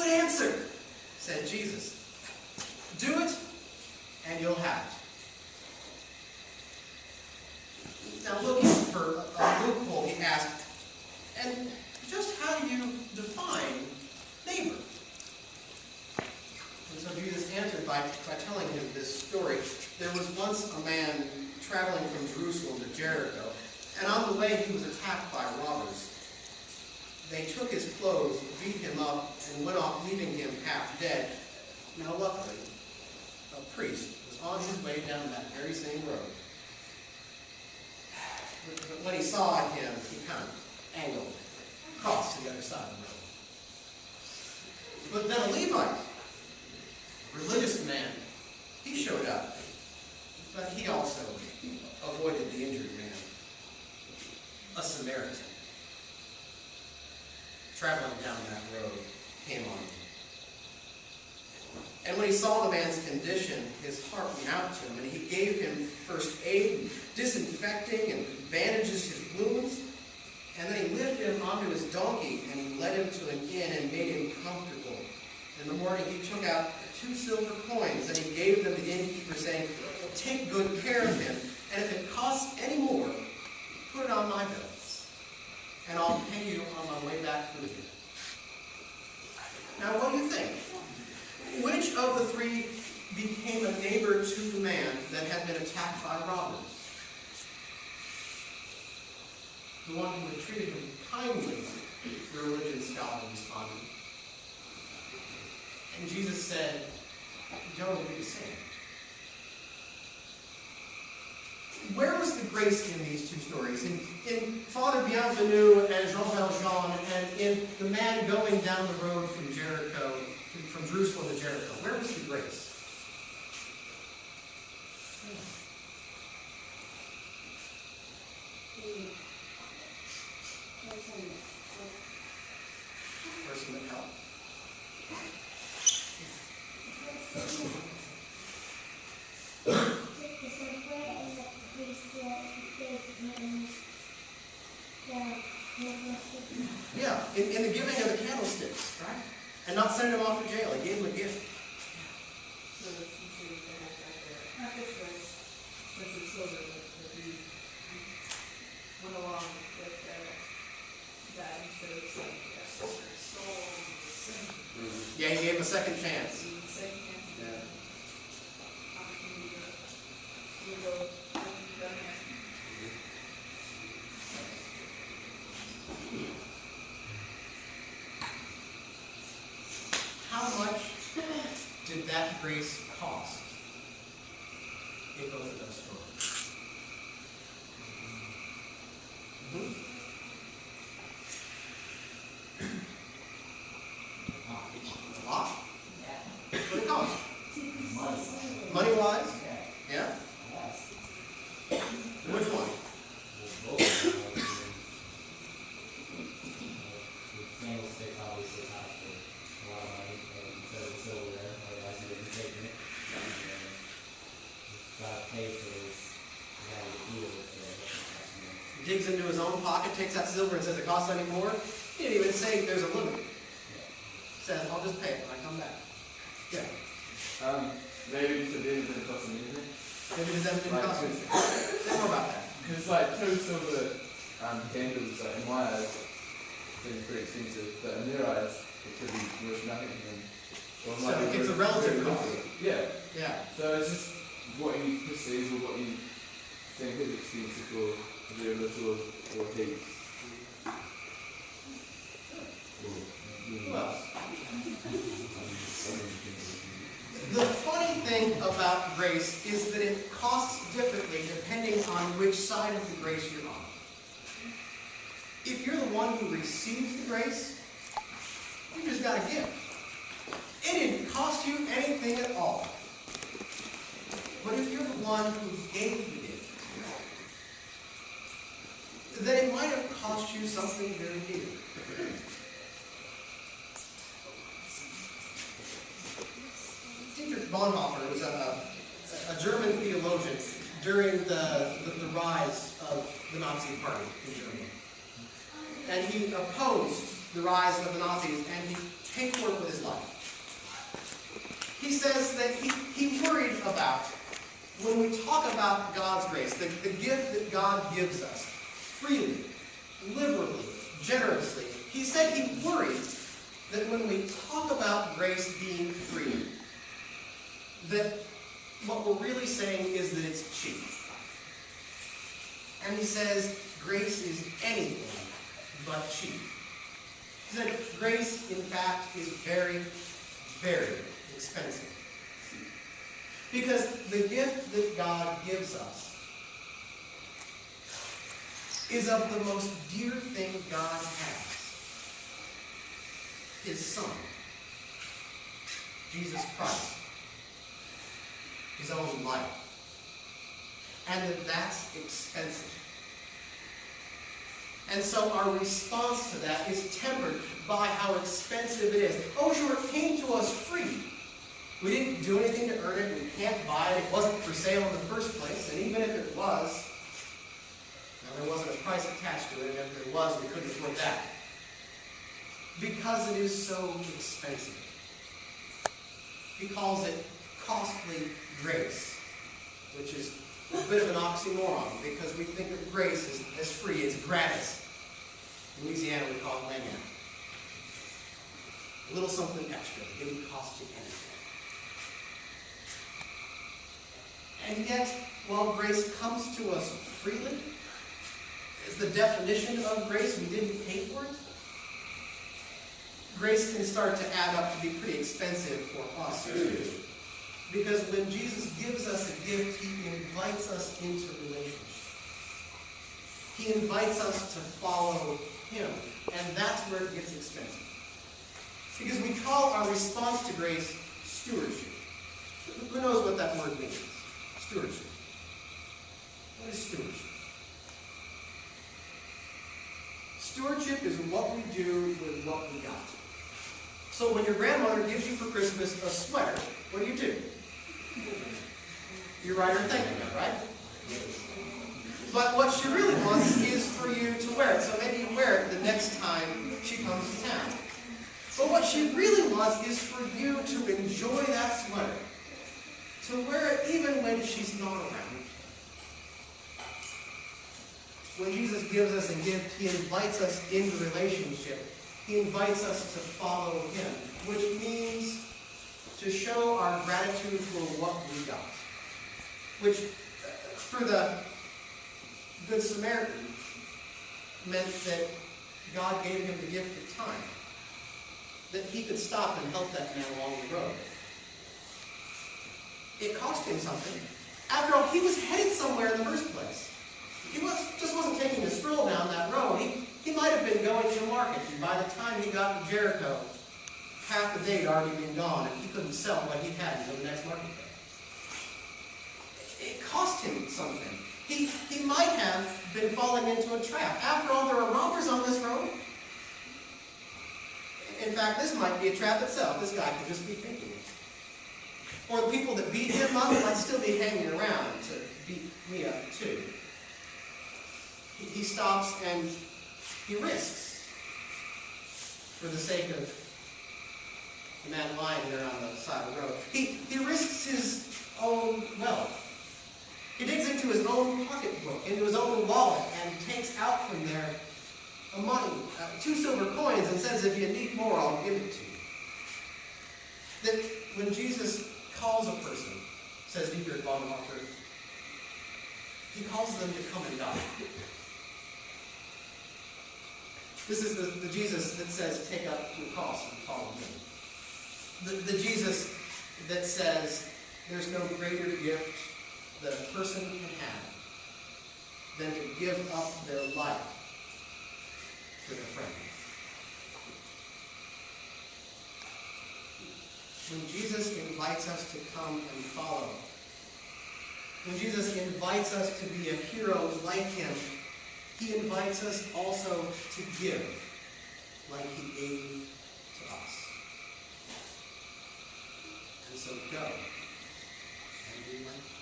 Good answer, said Jesus. Do it, and you'll have it. Now, looking for a loophole, he asked, and just how do you define neighbor? And so Jesus answered by telling him this story. There was once a man traveling from Jerusalem to Jericho, and on the way he was attacked by robbers. They took his clothes, beat him up, and went off, leaving him half dead. Now, luckily, a priest was on his way down that very same road. But when he saw him, he kind of angled across to the other side of the road. But then a Levite, religious man, he showed up. But he also avoided the injured man. A Samaritan, traveling down that road, came on him. And when he saw the man's condition, his heart went out to him, and he gave him first aid, disinfecting and bandages his wounds. And then he lifted him onto his donkey, and he led him to an inn and made him comfortable. In the morning he took out 2 silver coins, and he gave them to the innkeeper, saying, "Take good care of him, and if it costs any more, put it on my bills, and I'll pay you on my way back through here." Now, what do you think? Which of the 3 became a neighbor to the man that had been attacked by robbers? The one who had treated him kindly, the religion scholar responded. And Jesus said, "Go and do the same." Where was the grace in these 2 stories? In Father Bienvenu and Jean Valjean, and in the man going down the road from Jericho, from Jerusalem to Jericho, where was the grace? Person that helped. Yeah, in the giving of the candlesticks, right? And not sending him off to jail. He gave him a gift. So the teacher that this was the children that we went along with that instead of saying, yes, Yeah, he gave him a second chance. Second chance. Yeah. Opportunity to go down there. How much did that grace cost in both of those stories? A lot. What did it cost? Money-wise? Yeah? Which one? Candlestick obviously cost a lot of money, instead of silverware, otherwise you wouldn't take it. Gotta pay for this, you gotta get healed, so it costs more. Digs into his own pocket, takes that silver and says it costs any more. He didn't even say there's a limit. Says, I'll just pay it when I come back. Yeah. Maybe to do the cost of anything. Maybe it doesn't even cost anything. Say more about that. Because like 2 silver candles, like in my eyes, seems pretty expensive, but in their eyes, it could be worth nothing to them. So it's a relative cost. Yeah. Yeah. So it's just what you perceive or what you think is expensive or very little or heaps. Who else? The funny thing about grace is that it costs differently depending on which side of the grace you're on. If you're the one who receives the grace, you just got a gift. It didn't cost you anything at all. But if you're the one who gave the gift, then it might have cost you something very dear. Dietrich Bonhoeffer was a German theologian during the rise of the Nazi Party in Germany. And he opposed the rise of the Nazis, and he paid for it with his life. He says that he worried about, when we talk about God's grace, the gift that God gives us, freely, liberally, generously, he said he worried that when we talk about grace being free, that what we're really saying is that it's cheap. And he says grace is anything but cheap. He said grace, in fact, is very, very expensive. Because the gift that God gives us is of the most dear thing God has. His Son, Jesus Christ. His own life. And that's expensive. And so our response to that is tempered by how expensive it is. Oh, sure, it came to us free. We didn't do anything to earn it. We can't buy it. It wasn't for sale in the first place. And even if it was, now there wasn't a price attached to it. And if there was, we couldn't afford that. Because it is so expensive. He calls it costly grace, which is a bit of an oxymoron because we think of grace as free, it's gratis. In Louisiana, we call it lanyard. A little something extra. It didn't cost you anything. And yet, while grace comes to us freely, is the definition of grace, we didn't pay for it, grace can start to add up to be pretty expensive for us too. Because when Jesus gives us a gift, he invites us into relationship. He invites us to follow him. And that's where it gets expensive. Because we call our response to grace stewardship. Who knows what that word means? Stewardship. What is stewardship? Stewardship is what we do with what we got. So when your grandmother gives you for Christmas a sweater, what do? You write her thank you note, right? But what she really wants is for you to wear it. So maybe you wear it the next time she comes to town. But what she really wants is for you to enjoy that sweater. To wear it even when she's not around. When Jesus gives us a gift, he invites us into relationship. He invites us to follow him, which means to show our gratitude for what we got. Which, for the Good Samaritan, meant that God gave him the gift of time. That he could stop and help that man along the road. It cost him something. After all, he was headed somewhere in the first place. He just wasn't taking a stroll down that road. He might have been going to the market, and by the time he got to Jericho, half the day had already been gone, and he couldn't sell what he had until the next market day. It cost him something. He might have been falling into a trap. After all, there are robbers on this road. In fact, this might be a trap itself. This guy could just be thinking it. Or the people that beat him up might still be hanging around to beat me up too. He stops and he risks, for the sake of the man lying there on the side of the road. He risks his own wealth. He digs into his own pocketbook, into his own wallet, and takes out from there a money, 2 silver coins, and says, if you need more, I'll give it to you. That when Jesus calls a person, says Dietrich Bonhoeffer, he calls them to come and die. This is the Jesus that says, take up your cross and follow me. The Jesus that says, there's no greater gift that a person can have than to give up their life for their friends. When Jesus invites us to come and follow, when Jesus invites us to be a hero like him, he invites us also to give like he gave to us. And so go and be like him.